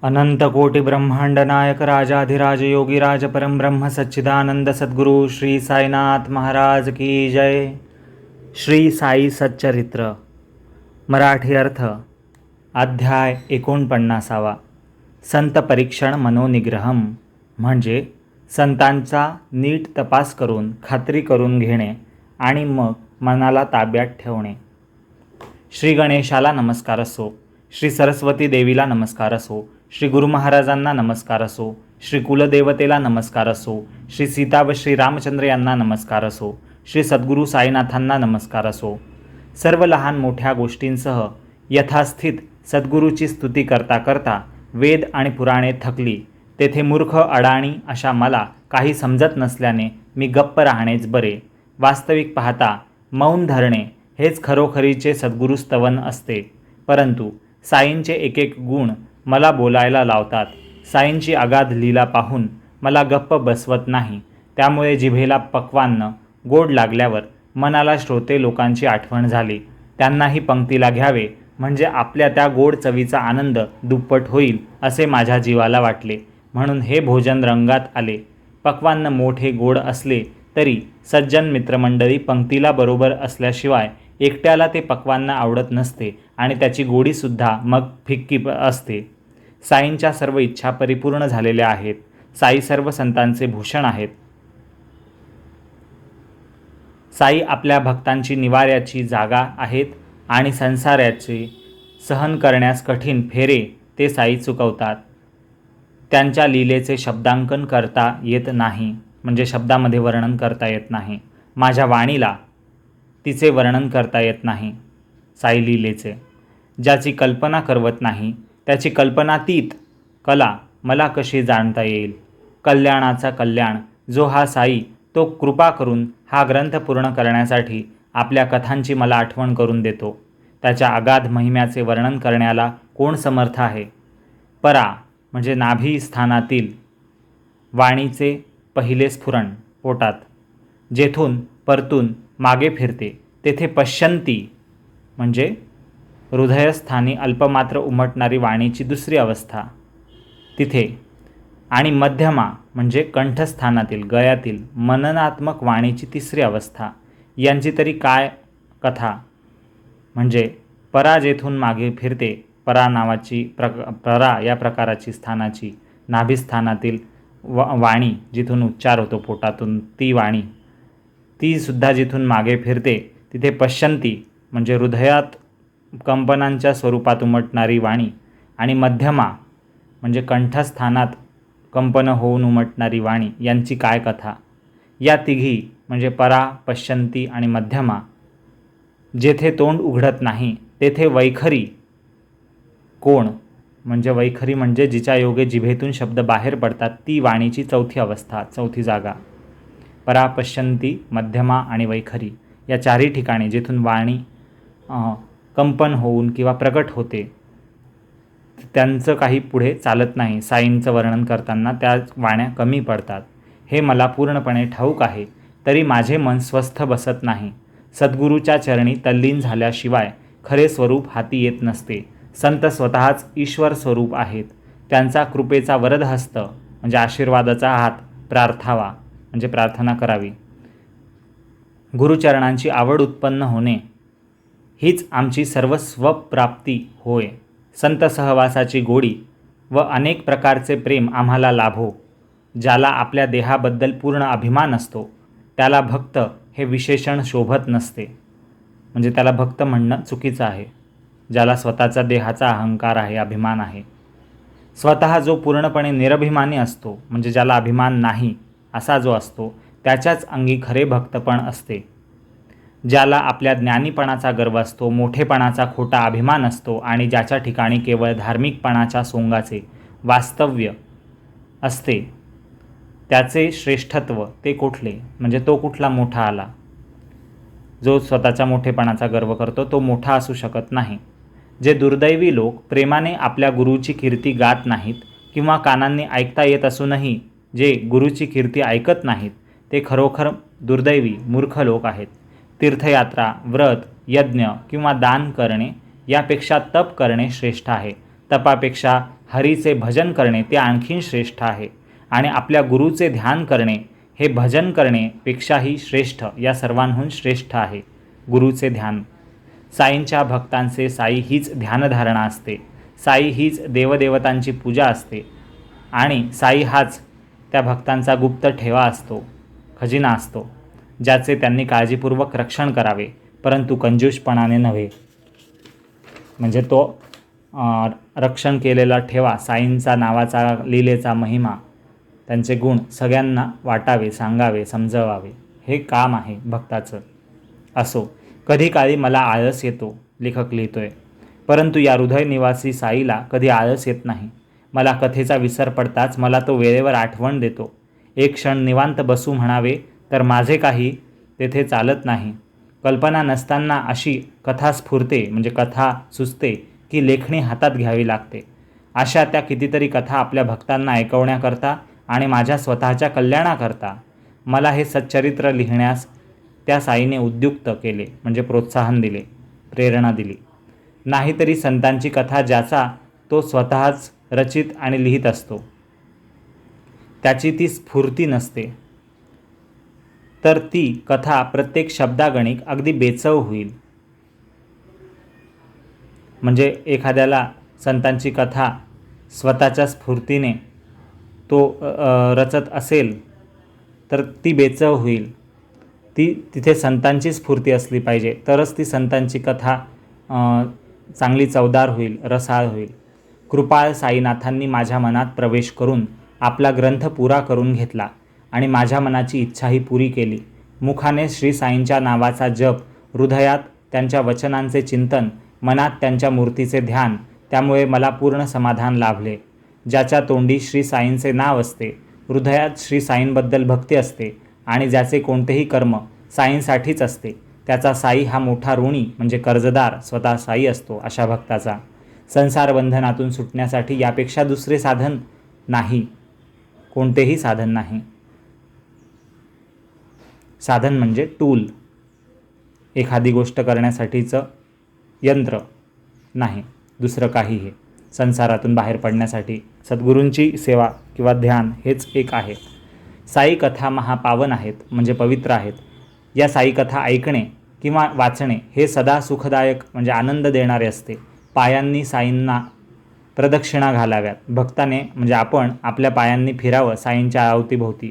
अनंत कोटि ब्रह्मांड नायक राजाधिराज योगीराज परम ब्रह्म सच्चिदानंद सद्गुरु श्री साईनाथ महाराज की जय। श्री साई सच्चरित्र मराठी अर्थ अध्याय 49 संत परीक्षण मनोनिग्रहम म्हणजे संतांचा नीट तपास करून खात्री करून घेणे आणि मग मनाला ताब्यात ठेवणे। श्री गणेशाला नमस्कार असो, श्री सरस्वती देवीला नमस्कार असो, श्री गुरु महाराजांना नमस्कार असो, श्री कुलदेवतेला नमस्कार असो, श्री सीता व श्री रामचंद्र यांना नमस्कार असो, श्री सद्गुरू साईनाथांना नमस्कार असो। सर्व लहान मोठ्या गोष्टींसह यथास्थित सद्गुरूची स्तुती करता करता वेद आणि पुराणे थकली। तेथे मूर्ख अडाणी अशा मला काही समजत नसल्याने मी गप्प राहणेच बरे। वास्तविक पाहता मौन धरणे हेच खरोखरीचे सद्गुरुस्तवन असते, परंतु साईंचे एक एक गुण मला बोलायला लावतात। साईंची अगाध लीला पाहून मला गप्प बसवत नाही, त्यामुळे जिभेला पक्वान्न गोड लागल्यावर मनाला श्रोते लोकांची आठवण झाली। त्यांनाही पंक्तीला घ्यावे म्हणजे आपल्या त्या गोड चवीचा आनंद दुप्पट होईल असे माझ्या जीवाला वाटले, म्हणून हे भोजन रंगात आले। पक्वान्न मोठे गोड असले तरी सज्जन मित्रमंडळी पंक्तीला बरोबर असल्याशिवाय एकट्याला ते पक्वान्न आवडत नसते आणि त्याची गोडीसुद्धा मग फिक्की असते। साईंच्या सर्व इच्छा परिपूर्ण झालेल्या आहेत। साई सर्व संतांचे भूषण आहेत। साई आपल्या भक्तांची निवाऱ्याची जागा आहेत आणि संसाराचे सहन करण्यास कठीण फेरे ते साई चुकवतात। त्यांच्या लीलेचे शब्दांकन करता येत नाही, म्हणजे शब्दामध्ये वर्णन करता येत नाही। माझ्या वाणीला तिचे वर्णन करता येत नाही। साई लीलेचे ज्याची कल्पना करवत नाही त्याची कल्पनातीत कला मला कशी जाणता येईल। कल्याणाचा कल्याण जो हा साई, तो कृपा करून हा ग्रंथ पूर्ण करण्यासाठी आपल्या कथांची मला आठवण करून देतो। त्याच्या अगाध महिम्याचे वर्णन करण्याला कोण समर्थ आहे। परा म्हणजे नाभी स्थानातील वाणीचे पहिले स्फुरण पोटात, जेथून परतून मागे फिरते तेथे पश्यंती म्हणजे हृदयस्थानी अल्पमात्र उमटणारी वाणीची दुसरी अवस्था तिथे, आणि मध्यमा म्हणजे कंठस्थानातील गळ्यातील मननात्मक वाणीची तिसरी अवस्था। यांची तरी काय कथा, म्हणजे परा जेथून मागे फिरते, परा नावाची परा या प्रकाराची स्थानाची नाभिस्थानातील वाणी जिथून उच्चार होतो पोटातून, ती वाणी ती सुद्धा जिथून मागे फिरते तिथे पश्यंती म्हणजे हृदयात कंपनांच्या स्वरूपात उमटणारी वाणी, आणि मध्यमा म्हणजे कंठस्थानात कंपन होऊन उमटणारी वाणी यांची काय कथा। या तिघी म्हणजे परा, पश्यंती आणि मध्यमा जेथे तोंड उघडत नाही तेथे वैखरी कोण, म्हणजे वैखरी म्हणजे जिच्या योगे जिभेतून शब्द बाहेर पडतात ती वाणीची चौथी अवस्था, चौथी जागा। परा, पश्यंती, मध्यमा आणि वैखरी या चारही ठिकाणी जेथून वाणी कंपन होऊन किंवा प्रकट होते त्यांचं काही पुढे चालत नाही। साईंचं वर्णन करताना त्या वाण्या कमी पडतात हे मला पूर्णपणे ठाऊक आहे, तरी माझे मन स्वस्थ बसत नाही। सद्गुरूच्या चरणी तल्लीन झाल्याशिवाय खरे स्वरूप हाती येत नसते। संत स्वतःच ईश्वर स्वरूप आहेत। त्यांचा कृपेचा वरदहस्त म्हणजे आशीर्वादाचा हात प्रार्थावा म्हणजे प्रार्थना करावी। गुरुचरणांची आवड उत्पन्न होणे हीच आमची सर्वस्व प्राप्ती होय। संत सहवासाची गोडी व अनेक प्रकारचे प्रेम आम्हाला लाभो। ज्याला आपल्या देहाबद्दल पूर्ण अभिमान असतो त्याला भक्त हे विशेषण शोभत नसते, म्हणजे त्याला भक्त म्हणणं चुकीचं आहे। ज्याला स्वतःचा देहाचा अहंकार आहे, अभिमान आहे। स्वतः जो पूर्णपणे निरभिमानी असतो, म्हणजे ज्याला अभिमान नाही असा जो असतो, त्याच्याच अंगी खरे भक्तपण असते। ज्याला आपल्या ज्ञानीपणाचा गर्व असतो, मोठेपणाचा खोटा अभिमान असतो आणि ज्याच्या ठिकाणी केवळ धार्मिकपणाच्या सोंगाचे वास्तव्य असते, त्याचे श्रेष्ठत्व ते कुठले, म्हणजे तो कुठला मोठा आला। जो स्वतःच्या मोठेपणाचा गर्व करतो तो मोठा असू शकत नाही। जे दुर्दैवी लोक प्रेमाने आपल्या गुरुची कीर्ती गात नाहीत किंवा कानांनी ऐकता येत असूनही जे गुरुची कीर्ती ऐकत नाहीत ते खरोखर दुर्दैवी मूर्ख लोक आहेत। तीर्थयात्रा, व्रत, यज्ञ किंवा दान करणे यापेक्षा तप करणे श्रेष्ठ आहे। तपापेक्षा हरीचे भजन करणे ते आणखीन श्रेष्ठ आहे आणि आपल्या गुरुचे ध्यान करणे हे भजन करण्यापेक्षाही श्रेष्ठ, या सर्वांहून श्रेष्ठ आहे गुरुचे ध्यान. साईंच्या भक्तांचे साई हीच ध्यानधारणा असते. साई हीच देवदेवतांची पूजा असते आणि साई हाच त्या भक्तांचा गुप्त ठेवा असतो, खजिना असतो, ज्याचे त्यांनी काळजीपूर्वक रक्षण करावे, परंतु कंजूषपणाने नव्हे. म्हणजे तो रक्षण केलेला ठेवा, साईंचा नावाचा, लीलेचा महिमा, त्यांचे गुण सगळ्यांना वाटावे, सांगावे, समजवावे, हे काम आहे भक्ताचं. असो, कधी काळी मला आळस येतो, लेखक लिहितोय, परंतु या हृदयनिवासी साईला कधी आळस येत नाही. मला कथेचा विसर पडताच मला तो वेळेवर आठवण देतो. एक क्षण निवांत बसू म्हणावे तर माझे काही तेथे चालत नाही. कल्पना नसताना अशी कथा स्फुरते, म्हणजे कथा सुचते की लेखणी हातात घ्यावी लागते. अशा त्या कितीतरी कथा आपल्या भक्तांना ऐकवण्याकरता आणि माझ्या स्वतःच्या कल्याणाकरता मला हे सच्चरित्र लिहिण्यास त्या साईने उद्युक्त केले, म्हणजे प्रोत्साहन दिले, प्रेरणा दिली. नाहीतरी संतांची कथा ज्याचा तो स्वतःच रचित आणि लिहित असतो, त्याची ती स्फूर्ती नसते, तर ती कथा प्रत्येक शब्दागणिक अगदी बेचव होईल. म्हणजे एखाद्याला संतांची कथा स्वतःच्या स्फूर्तीने तो रचत असेल तर ती बेचव होईल. तिथे संतांची स्फूर्ती असली पाहिजे, तरच ती संतांची कथा चांगली चवदार होईल, रसाळ होईल. कृपाळ साईनाथांनी माझ्या मनात प्रवेश करून आपला ग्रंथ पुरा करून घेतला आणि माझ्या मनाची इच्छाही पुरी केली. मुखाने श्री साईंच्या नावाचा जप, हृदयात त्यांच्या वचनांचे चिंतन, मनात त्यांच्या मूर्तीचे ध्यान, त्यामुळे मला पूर्ण समाधान लाभले. ज्याच्या तोंडी श्री साईंचे नाव असते, हृदयात श्री साईंबद्दल भक्ती असते आणि ज्याचे कोणतेही कर्म साईंसाठीच असते, त्याचा साई हा मोठा ऋणी, म्हणजे कर्जदार स्वतः साई असतो. अशा भक्ताचा संसार बंधनातून सुटण्यासाठी यापेक्षा दुसरे साधन नाही, कोणतेही साधन नाही. साधन म्हणजे टूल, एखादी गोष्ट करण्यासाठीचं यंत्र नाही, दुसरं काहीही. संसारातून बाहेर पडण्यासाठी सद्गुरूंची सेवा किंवा ध्यान हेच एक आहे. साई कथा महापावन आहेत, म्हणजे पवित्र आहेत. या साई कथा ऐकणे किंवा वाचणे हे सदा सुखदायक, म्हणजे आनंद देणारे असते. पायांनी साईंना प्रदक्षिणा घालाव्यात. भक्ताने, म्हणजे आपण आपल्या पायांनी फिरावं, साईंच्या अवतीभोवती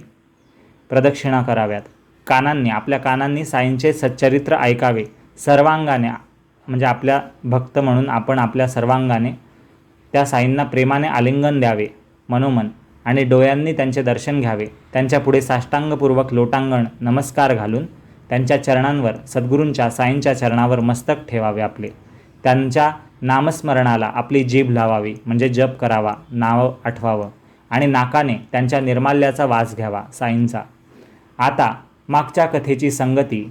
प्रदक्षिणा कराव्यात. आपल्या कानांनी साईंचे सच्चरित्र ऐकावे. सर्वांगाने, म्हणजे आपल्या भक्त म्हणून आपण आपल्या सर्वांगाने त्या साईंना प्रेमाने आलिंगन द्यावे मनोमन, आणि डोळ्यांनी त्यांचे दर्शन घ्यावे. त्यांच्यापुढे साष्टांगपूर्वक लोटांगण नमस्कार घालून त्यांच्या चरणांवर, सद्गुरूंच्या साईंच्या चरणावर मस्तक ठेवावे आपले. त्यांच्या नामस्मरणाला आपली जीभ लावावी, म्हणजे जप करावा, नाव आठवावं, आणि नाकाने त्यांच्या निर्माल्याचा वास घ्यावा साईंचा. आता मागच्या कथेची संगती,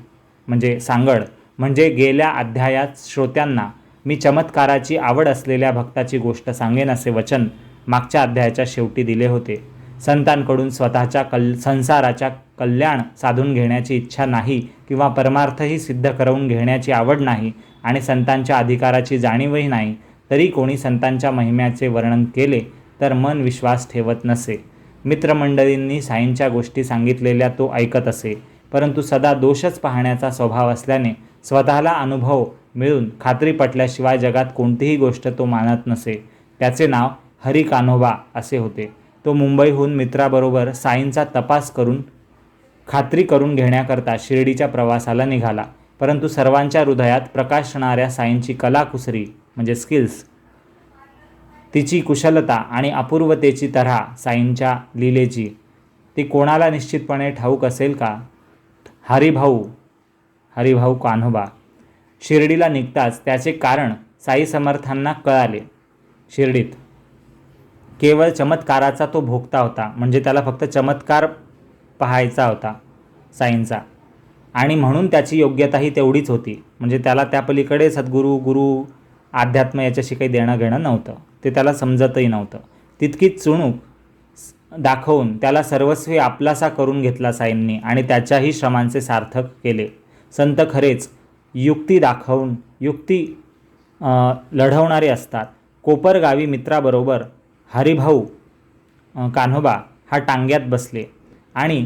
म्हणजे सांगड, म्हणजे गेल्या अध्यायात श्रोत्यांना मी चमत्काराची आवड असलेल्या भक्ताची गोष्ट सांगेन असे वचन मागच्या अध्यायाच्या शेवटी दिले होते. संतांकडून स्वतःच्या संसाराच्या कल्याण साधून घेण्याची इच्छा नाही किंवा परमार्थही सिद्ध करून घेण्याची आवड नाही आणि संतांच्या अधिकाराची जाणीवही नाही, तरी कोणी संतांच्या महिम्याचे वर्णन केले तर मन विश्वास ठेवत नसे. मित्रमंडळींनी साईंच्या गोष्टी सांगितलेल्या तो ऐकत असे, परंतु सदा दोषच पाहण्याचा स्वभाव असल्याने स्वतःला अनुभव मिळून खात्री पटल्याशिवाय जगात कोणतीही गोष्ट तो मानत नसे. त्याचे नाव हरी कान्होबा असे होते. तो मुंबईहून मित्राबरोबर साईंचा तपास करून खात्री करून घेण्याकरता शिर्डीच्या प्रवासाला निघाला. परंतु सर्वांच्या हृदयात प्रकाशणाऱ्या साईंची कलाकुसरी, म्हणजे स्किल्स, तिची कुशलता आणि अपूर्वतेची तऱ्हा साईंच्या लीलेची, ती कोणाला निश्चितपणे ठाऊक असेल का? हरिभाऊ कान्होबा शिर्डीला निघताच त्याचे कारण साई समर्थांना कळाले. शिर्डीत केवळ चमत्काराचा तो भोगता होता, म्हणजे त्याला फक्त चमत्कार पाहायचा होता साईंचा, आणि म्हणून त्याची योग्यताही तेवढीच होती. म्हणजे त्याला त्या पलीकडे सद्गुरू, अध्यात्म याच्याशी काही देणं घेणं नव्हतं, ते त्याला समजतही नव्हतं. तितकीच चुणूक दाखवून त्याला सर्वस्वी आपलासा करून घेतला साईंनी आणि त्याच्याही श्रमांचे सार्थक केले. संत खरेच युक्ती लढवणारे असतात. कोपरगावी मित्राबरोबर हरिभाऊ कान्होबा हा टांग्यात बसले आणि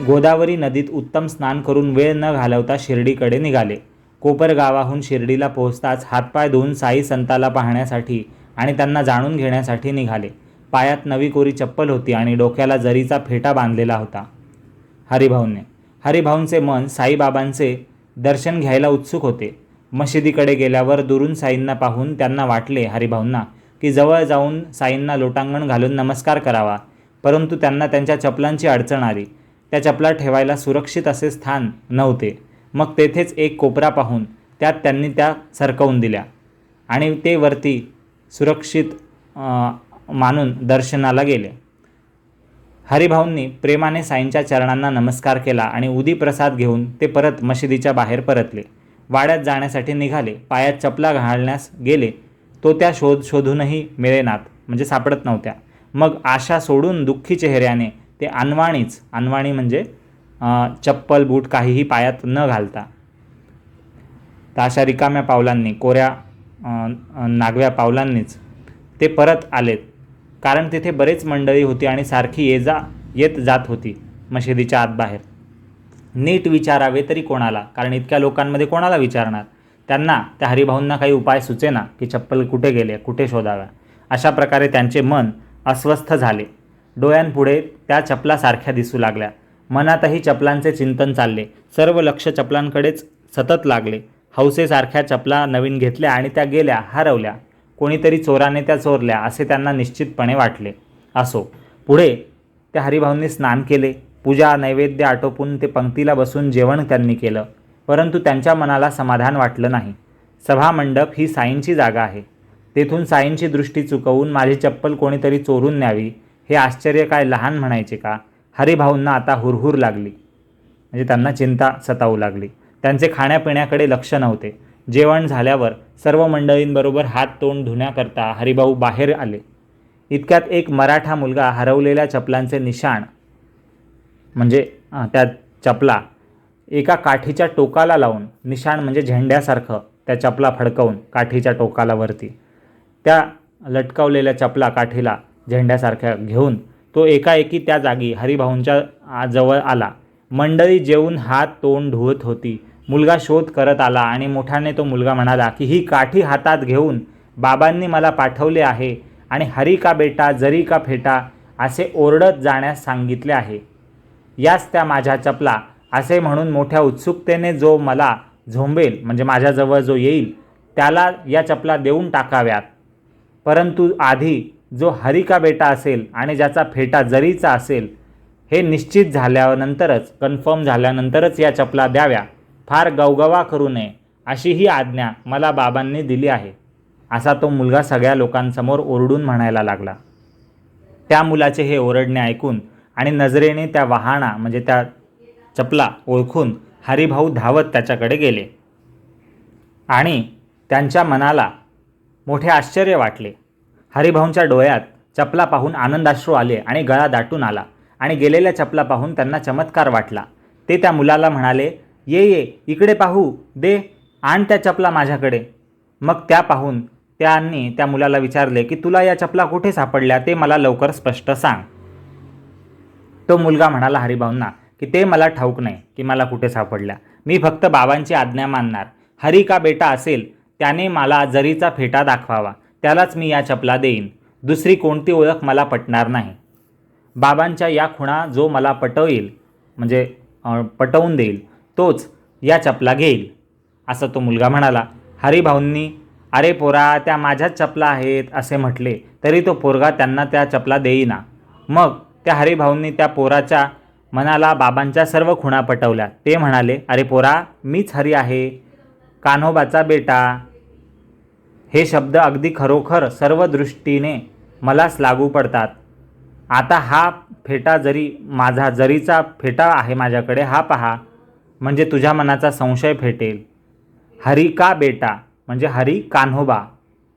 गोदावरी नदीत उत्तम स्नान करून वेळ न घालवता शिर्डीकडे निघाले. कोपरगावाहून शिर्डीला पोहोचताच हातपाय धुवून साई संताला पाहण्यासाठी आणि त्यांना जाणून घेण्यासाठी निघाले. पायात नवी कोरी चप्पल होती आणि डोक्याला जरीचा फेटा बांधलेला होता. हरिभाऊंचे मन साईबाबांचे दर्शन घ्यायला उत्सुक होते. मशिदीकडे गेल्यावर दुरून साईंना पाहून त्यांना वाटले हरिभाऊंना की जवळ जाऊन साईंना लोटांगण घालून नमस्कार करावा, परंतु त्यांना त्यांच्या चपलांची अडचण आली. त्या चपला ठेवायला सुरक्षित असे स्थान नव्हते. मग तेथेच एक कोपरा पाहून त्यात त्यांनी त्या सरकवून दिल्या आणि ते वरती सुरक्षित मानून दर्शनाला गेले. हरिभाऊंनी प्रेमाने साईंच्या चरणांना नमस्कार केला आणि उदी प्रसाद घेऊन ते परत मशिदीच्या बाहेर परतले. वाड्यात जाण्यासाठी निघाले. पायात चपला घालण्यास गेले तो त्या शोधूनही मिळेनात, म्हणजे सापडत नव्हत्या. मग आशा सोडून दुःखी चेहऱ्याने ते अनवाणी म्हणजे चप्पल बूट काहीही पायात न घालता तर अशा रिकाम्या पावलांनी, कोऱ्या नागव्या पावलांनीच ते परत आलेत. कारण तिथे बरेच मंडळी होती आणि सारखी येत जात होती मशिदीच्या आत बाहेर. नीट विचारावे तरी कोणाला, कारण इतक्या लोकांमध्ये कोणाला विचारणार. त्यांना त्या हरिभाऊंना काही उपाय सुचेना की चप्पल कुठे गेले, कुठे शोधाव्या. अशा प्रकारे त्यांचे मन अस्वस्थ झाले. डोळ्यांपुढे त्या चपला सारख्या दिसू लागल्या. मनातही चपलांचे चिंतन चालले. सर्व लक्ष चपलांकडेच सतत लागले. हौसेसारख्या चपला नवीन घेतल्या आणि त्या गेल्या, हरवल्या. कोणीतरी चोराने त्या चोरल्या असे त्यांना निश्चितपणे वाटले. असो, पुढे त्या हरिभाऊंनी स्नान केले. पूजा नैवेद्य आटोपून ते पंक्तीला बसून जेवण त्यांनी केलं. परंतु त्यांच्या मनाला समाधान वाटलं नाही. सभामंडप ही साईंची जागा आहे. तेथून साईंची दृष्टी चुकवून माझी चप्पल कोणीतरी चोरून न्यावी हे आश्चर्य काय लहान म्हणायचे का? हरिभाऊंना आता हुरहुर लागली, म्हणजे त्यांना चिंता सतावू लागली. त्यांचे खाण्यापिण्याकडे लक्ष नव्हते. जेवण झाल्यावर सर्व मंडळींबरोबर हात तोंड धुण्याकरता हरिभाऊ बाहेर आले. इतक्यात एक मराठा मुलगा हरवलेल्या चपलांचे निशाण, म्हणजे त्या चपला एका काठीच्या टोकाला लावून, निशाण म्हणजे झेंड्यासारखं, त्या चपला फडकवून काठीच्या टोकाला वरती त्या लटकवलेल्या चपला काठीला झेंड्यासारख्या घेऊन तो एकाएकी त्या जागी हरिभाऊंच्या जवळ आला. मंडळी जेवून हात तोंड धुवत होती. मुलगा शोध करत आला आणि मोठ्याने तो मुलगा म्हणाला की ही काठी हातात घेऊन बाबांनी मला पाठवले आहे आणि हरी का बेटा, जरी का फेटा असे ओरडत जाण्यास सांगितले आहे. याच त्या माझ्या चपला असे म्हणून मोठ्या उत्सुकतेने जो मला झोंबेल, म्हणजे माझ्याजवळ जो येईल, त्याला या चपला देऊन टाकाव्यात. परंतु आधी जो हरी का बेटा असेल आणि ज्याचा फेटा जरीचा असेल हे निश्चित झाल्यानंतरच, कन्फर्म झाल्यानंतरच या चपला द्याव्या. फार गवगवा करू नये अशी ही आज्ञा मला बाबांनी दिली आहे, असा तो मुलगा सगळ्या लोकांसमोर ओरडून म्हणायला लागला. त्या मुलाचे हे ओरडणे ऐकून आणि नजरेने त्या वहाणा म्हणजे त्या चपला ओळखून हरिभाऊ धावत त्याच्याकडे गेले आणि त्यांच्या मनाला मोठे आश्चर्य वाटले. हरिभाऊंच्या डोळ्यात चपला पाहून आनंदाश्रू आले आणि गळा दाटून आला आणि गेलेल्या चपला पाहून त्यांना चमत्कार वाटला. ते त्या मुलाला म्हणाले, ये इकडे पाहू दे, आण त्या चपला माझ्याकडे. मग त्या पाहून त्यांनी त्या मुलाला विचारले की तुला या चपला कुठे सापडल्या ते मला लवकर स्पष्ट सांग. तो मुलगा म्हणाला हरिभाऊंना की ते मला ठाऊक नाही की मला कुठे सापडल्या. मी फक्त बाबांची आज्ञा मानणार. हरी का बेटा असेल त्याने मला जरीचा फेटा दाखवावा, त्यालाच मी या चपला देईन. दुसरी कोणती ओळख मला पटणार नाही. बाबांच्या या खुणा जो मला पटवेल, म्हणजे पटवून देईल, तोच या चपला घेईल, असं तो मुलगा म्हणाला. हरिभाऊंनी अरे पोरा, त्या माझ्याच चपला आहेत असे म्हटले तरी तो पोरगा त्यांना त्या चपला देईना. मग त्या हरिभाऊंनी त्या पोराच्या मनाला बाबांच्या सर्व खुणा पटवल्या. ते म्हणाले, अरे पोरा, मीच हरी आहे, कान्होबाचा बेटा. हे शब्द अगदी खरोखर सर्व दृष्टीने मलाच लागू पडतात. आता हा फेटा जरी माझा जरीचा फेटा आहे माझ्याकडे, हा पहा, म्हणजे तुझ्या मनाचा संशय फेटेल. हरी का बेटा म्हणजे हरी कान्होबा,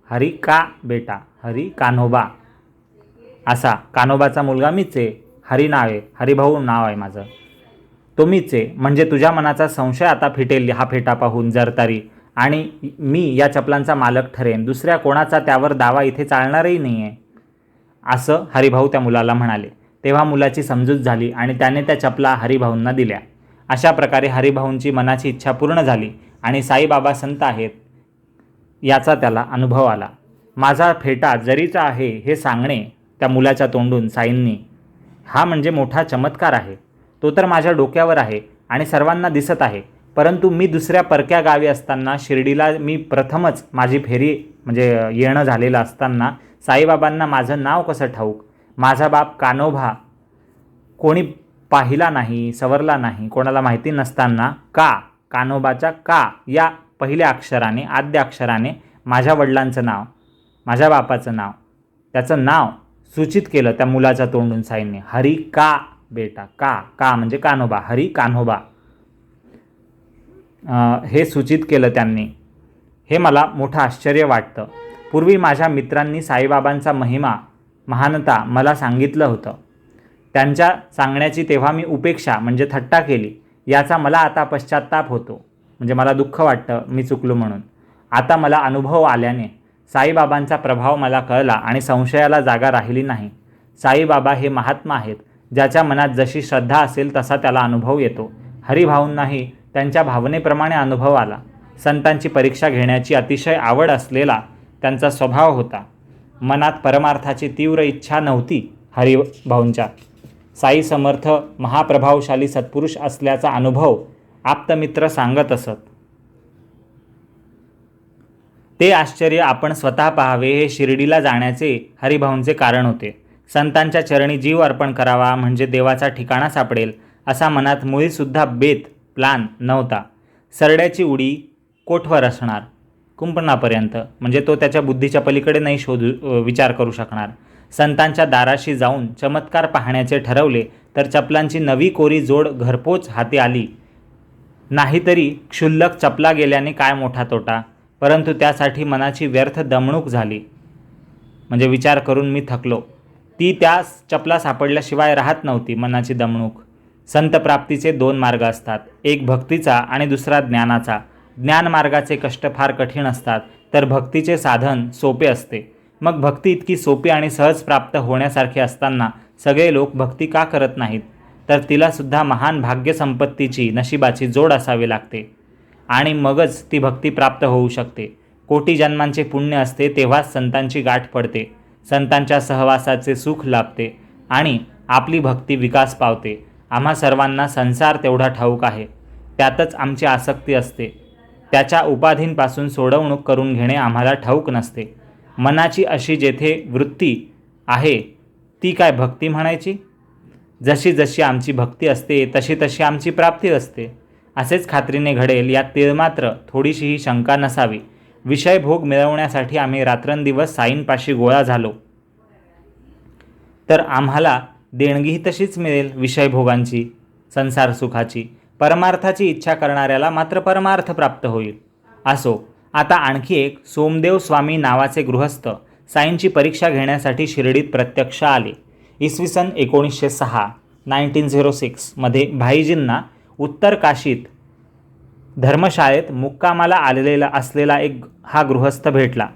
हरी का बेटा, हरी कान्होबा. असा कान्होबाचा मुलगा मीच आहे, हरी नाव आहे, हरिभाऊ नाव आहे माझं, तो मीच आहे. म्हणजे तुझ्या मनाचा संशय आता फिटेल हा फेटा पाहून जरतारी, आणि मी या चपलांचा मालक ठरेन, दुसऱ्या कोणाचा त्यावर दावा इथे चालणारही नाही आहे, असं हरिभाऊ त्या मुलाला म्हणाले. तेव्हा मुलाची समजूत झाली आणि त्याने त्या चपला हरिभाऊंना दिल्या. अशा प्रकारे हरिभाऊंची मनाची इच्छा पूर्ण झाली आणि साईबाबा संत आहेत याचा त्याला अनुभव आला. माझा फेटा जरीचा आहे हे सांगणे त्या मुलाच्या तोंडून साईंनी, हा म्हणजे मोठा चमत्कार आहे. तो तर माझ्या डोक्यावर आहे आणि सर्वांना दिसत आहे, परंतु मी दुसऱ्या परक्या गावी असताना शिर्डीला मी प्रथमच माझी फेरी म्हणजे येणं झालेलं असताना साईबाबांना माझं नाव कसं ठाऊक? माझा बाप कान्होबा कोणी पाहिला नाही, सवरला नाही, कोणाला माहिती नसताना का, कान्होबाच्या का या पहिल्या अक्षराने, आद्य अक्षराने माझ्या वडिलांचं नाव, माझ्या बापाचं नाव, त्याचं नाव सूचित केलं त्या मुलाच्या तोंडून साईंनी. हरी का बेटा, का, का म्हणजे कान्होबा, हरी कान्होबा हे सूचित केलं त्यांनी. हे मला मोठं आश्चर्य वाटतं. पूर्वी माझ्या मित्रांनी साईबाबांचा महिमा, महानता मला सांगितलं होतं. त्यांच्या सांगण्याची तेव्हा मी उपेक्षा म्हणजे थट्टा केली. याचा मला आता पश्चात्ताप होतो, म्हणजे मला दुःख वाटतं मी चुकलो म्हणून. आता मला अनुभव आल्याने साईबाबांचा प्रभाव मला कळला आणि संशयाला जागा राहिली नाही. साईबाबा हे महात्मा आहेत. ज्याच्या मनात जशी श्रद्धा असेल तसा त्याला अनुभव येतो. हरिभाऊंनाही त्यांच्या भावनेप्रमाणे अनुभव आला. संतांची परीक्षा घेण्याची अतिशय आवड असलेला त्यांचा स्वभाव होता. मनात परमार्थाची तीव्र इच्छा नव्हती हरिभाऊंच्या. साई समर्थ महाप्रभावशाली सत्पुरुष असल्याचा अनुभव आप्तमित्र सांगत असत. ते आश्चर्य आपण स्वतः पाहावे हे शिर्डीला जाण्याचे हरिभाऊंचे कारण होते. संतांच्या चरणी जीव अर्पण करावा म्हणजे देवाचा ठिकाणा सापडेल असा मनात मुळीसुद्धा बेत प्लान नव्हता. सरड्याची उडी कोठवर असणार कुंपणापर्यंत, म्हणजे तो त्याच्या बुद्धीच्या पलीकडे नाही विचार करू शकणार. संतांच्या दाराशी जाऊन चमत्कार पाहण्याचे ठरवले तर चपलांची नवी कोरी जोड घरपोच हाती आली. नाहीतरी क्षुल्लक चपला गेल्याने काय मोठा तोटा, परंतु त्यासाठी मनाची व्यर्थ दमणूक झाली. म्हणजे विचार करून मी थकलो. ती त्या चपला सापडल्याशिवाय राहत नव्हती मनाची दमणूक. संत प्राप्तीचे दोन मार्ग असतात, एक भक्तीचा आणि दुसरा ज्ञानाचा. ज्ञानमार्गाचे कष्ट फार कठीण असतात, तर भक्तीचे साधन सोपे असते. मग भक्ती इतकी सोपी आणि सहज प्राप्त होण्यासारखी असताना सगळे लोक भक्ती का करत नाहीत? तर तिलासुद्धा महान भाग्यसंपत्तीची, नशिबाची जोड असावी लागते आणि मगच ती भक्ती प्राप्त होऊ शकते. कोटी जन्मांचे पुण्य असते तेव्हाच संतांची गाठ पडते, संतांच्या सहवासाचे सुख लाभते आणि आपली भक्ती विकास पावते. आम्हा सर्वांना संसार तेवढा ठाऊक आहे, त्यातच आमची आसक्ती असते. त्याच्या उपाधींपासून सोडवणूक करून घेणे आम्हाला ठाऊक नसते. मनाची अशी जेथे वृत्ती आहे ती काय भक्ती म्हणायची? जशी जशी आमची भक्ती असते तशी तशी आमची प्राप्ती असते. असेच खात्रीने घडेल यात तिळमात्र थोडीशीही शंका नसावी. विषयभोग मिळवण्यासाठी आम्ही रात्रंदिवस साईंपाशी गोळा झालो तर आम्हाला देणगीही तशीच मिळेल विषयभोगांची, संसार सुखाची. परमार्थाची इच्छा करणाऱ्याला मात्र परमार्थ प्राप्त होईल. असो, आता आणखी एक सोमदेव स्वामी नावाचे गृहस्थ साईंची परीक्षा घेण्यासाठी शिर्डीत प्रत्यक्ष आले. इसवी सन 1906 मध्ये भाईजींना उत्तर काशीत धर्मशाळेत मुक्कामाला आलेला असलेला एक हा गृहस्थ भेटला.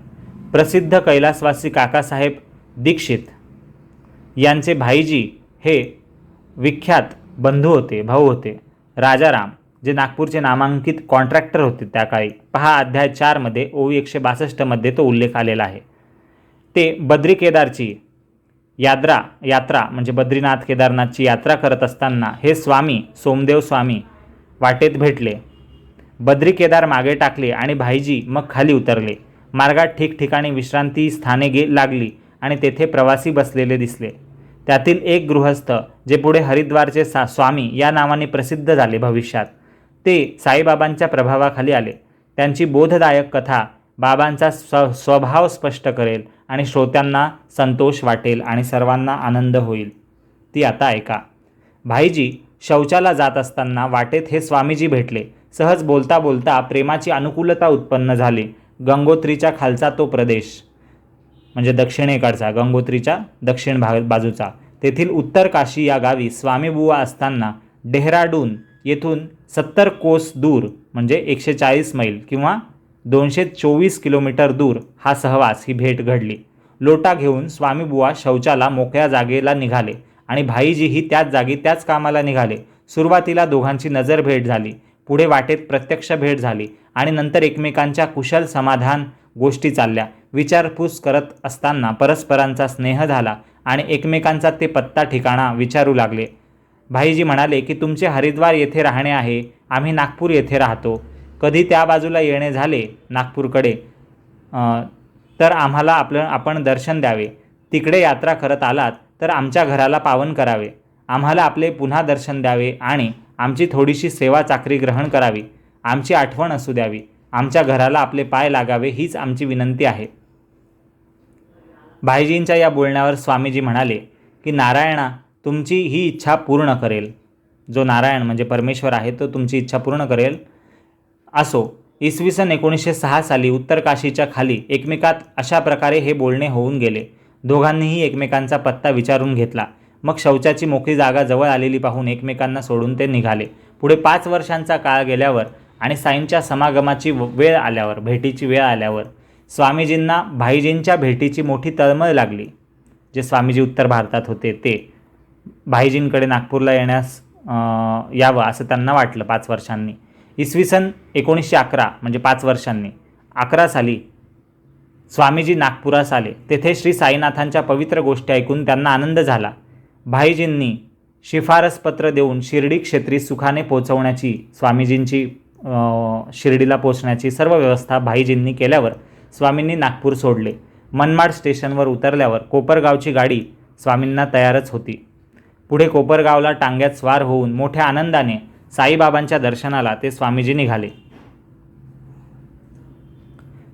प्रसिद्ध कैलासवासी काकासाहेब दीक्षित यांचे भाईजी हे विख्यात बंधू होते, भाऊ होते. राजाराम जे नागपूरचे नामांकित कॉन्ट्रॅक्टर होते त्या काळी. पहा अध्याय 4 मध्ये ओवी 162 मध्ये तो उल्लेख आलेला आहे. ते बद्री केदारची यात्रा म्हणजे बद्रीनाथ केदारनाथची यात्रा करत असताना हे स्वामी सोमदेव स्वामी वाटेत भेटले. बद्री केदार मागे टाकले आणि भाईजी मग खाली उतरले. मार्गात ठिकठिकाणी विश्रांती स्थाने लागली आणि तेथे प्रवासी बसलेले दिसले. त्यातील एक गृहस्थ जे पुढे हरिद्वारचे स्वामी या नावाने प्रसिद्ध झाले भविष्यात, ते साईबाबांच्या प्रभावाखाली आले. त्यांची बोधदायक कथा बाबांचा स्वभाव स्पष्ट करेल आणि श्रोत्यांना संतोष वाटेल आणि सर्वांना आनंद होईल. ती आता ऐका. भाईजी शौचाला जात असताना वाटेत हे स्वामीजी भेटले. सहज बोलता बोलता प्रेमाची अनुकूलता उत्पन्न झाली. गंगोत्रीच्या खालचा तो प्रदेश म्हणजे दक्षिणेकडचा, गंगोत्रीच्या दक्षिण बाजूचा, तेथील उत्तर काशी या गावी स्वामीबुवा असताना डेहराडून येथून 70 कोस दूर म्हणजे 140 मैल किंवा 224 किलोमीटर दूर हा सहवास, ही भेट घडली. लोटा घेऊन स्वामीबुवा शौचाला मोकळ्या जागेला निघाले आणि भाईजीही त्याच जागी त्याच कामाला निघाले. सुरुवातीला दोघांची नजर भेट झाली, पुढे वाटेत प्रत्यक्ष भेट झाली आणि नंतर एकमेकांच्या कुशल समाधान गोष्टी चालल्या. विचारपूस करत असताना परस्परांचा स्नेह झाला आणि एकमेकांचा ते पत्ता ठिकाणा विचारू लागले. भाईजी म्हणाले की तुमचे हरिद्वार येथे राहणे आहे, आम्ही नागपूर येथे राहतो. कधी त्या बाजूला येणे झाले नागपूरकडे तर आम्हाला आपण दर्शन द्यावे. तिकडे यात्रा करत आलात तर आमच्या घराला पावन करावे. आम्हाला आपले पुन्हा दर्शन द्यावे आणि आमची थोडीशी सेवा चाकरी ग्रहण करावी. आमची आठवण असू द्यावी. आमच्या घराला आपले पाय लागावे, हीच आमची विनंती आहे. भाईजींच्या या बोलण्यावर स्वामीजी म्हणाले की नारायणा तुमची ही इच्छा पूर्ण करेल. जो नारायण म्हणजे परमेश्वर आहे तो तुमची इच्छा पूर्ण करेल. असो. इसवी सन 1906 साली उत्तर काशीच्या खाली एकमेकात अशा प्रकारे हे बोलणे होऊन गेले. दोघांनीही एकमेकांचा पत्ता विचारून घेतला. मग शौचाची मोकळी जागा जवळ आलेली पाहून एकमेकांना सोडून ते निघाले. पुढे 5 वर्षांचा काळ गेल्यावर आणि साईंच्या समागमाची वेळ आल्यावर, भेटीची वेळ आल्यावर स्वामीजींना भाईजींच्या भेटीची मोठी तळमळ लागली. जे स्वामीजी उत्तर भारतात होते ते भाईजींकडे नागपूरला यावं असं त्यांना वाटलं 5 वर्षांनी. इसवी सन 1911 म्हणजे 5 वर्षांनी 11 साली स्वामीजी नागपुरास आले. तेथे श्री साईनाथांच्या पवित्र गोष्टी ऐकून त्यांना आनंद झाला. भाईजींनी शिफारसपत्र देऊन शिर्डी क्षेत्री सुखाने पोचवण्याची, स्वामीजींची शिर्डीला पोचण्याची सर्व व्यवस्था भाईजींनी केल्यावर स्वामींनी नागपूर सोडले. मनमाड स्टेशनवर उतरल्यावर कोपरगावची गाडी स्वामींना तयारच होती. पुढे कोपरगावला टांग्यात स्वार होऊन मोठ्या आनंदाने साईबाबांच्या दर्शनाला ते स्वामीजी निघाले.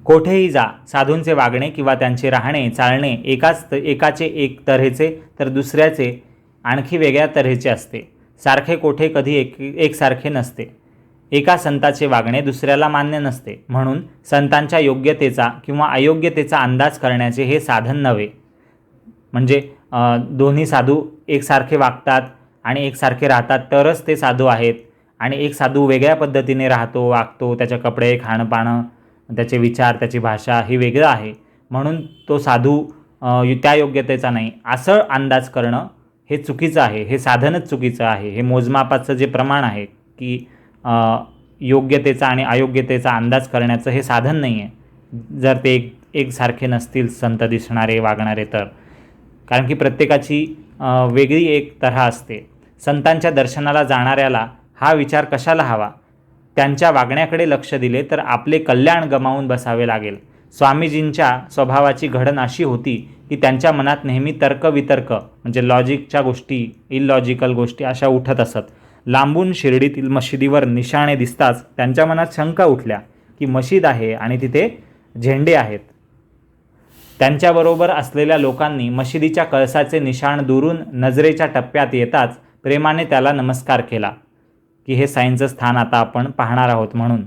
कोठेही जा, साधूंचे वागणे किंवा त्यांचे राहणे चालणे एकाचे एक तऱ्हेचे तर दुसऱ्याचे आणखी वेगळ्या तऱ्हेचे असते. सारखे कोठे कधी एकसारखे नसते. एका संताचे वागणे दुसऱ्याला मान्य नसते. म्हणून संतांच्या योग्यतेचा किंवा अयोग्यतेचा अंदाज करण्याचे हे साधन नव्हे. म्हणजे दोन्ही साधू एकसारखे वागतात आणि एकसारखे राहतात तरच ते साधू आहेत, आणि एक साधू वेगळ्या पद्धतीने राहतो, वागतो, त्याचे कपडे, खाणंपाणं, त्याचे विचार, त्याची भाषा ही वेगळं आहे म्हणून तो साधू त्या योग्यतेचा नाही, असं अंदाज करणं हे चुकीचं आहे. हे साधनच चुकीचं आहे. हे मोजमापाचं जे प्रमाण आहे की योग्यतेचा आणि अयोग्यतेचा अंदाज करण्याचं हे साधन नाही आहे, जर ते एकसारखे नसतील संत दिसणारे, वागणारे तर. कारण की प्रत्येकाची वेगळी एक तऱ्हा असते. संतांच्या दर्शनाला जाणाऱ्याला हा विचार कशाला हवा? त्यांच्या वागण्याकडे लक्ष दिले तर आपले कल्याण गमावून बसावे लागेल. स्वामीजींच्या स्वभावाची घडण अशी होती की त्यांच्या मनात नेहमी तर्कवितर्क म्हणजे लॉजिकच्या गोष्टी, इलॉजिकल गोष्टी अशा उठत असत. लांबून शिर्डीतील मशिदीवर निशाणे दिसताच त्यांच्या मनात शंका उठल्या की मशीद आहे आणि तिथे झेंडे आहेत. त्यांच्याबरोबर असलेल्या लोकांनी मशिदीच्या कळसाचे निशाण दुरून नजरेच्या टप्प्यात येताच प्रेमाने त्याला नमस्कार केला की हे साईंचं स्थान आता आपण पाहणार आहोत म्हणून.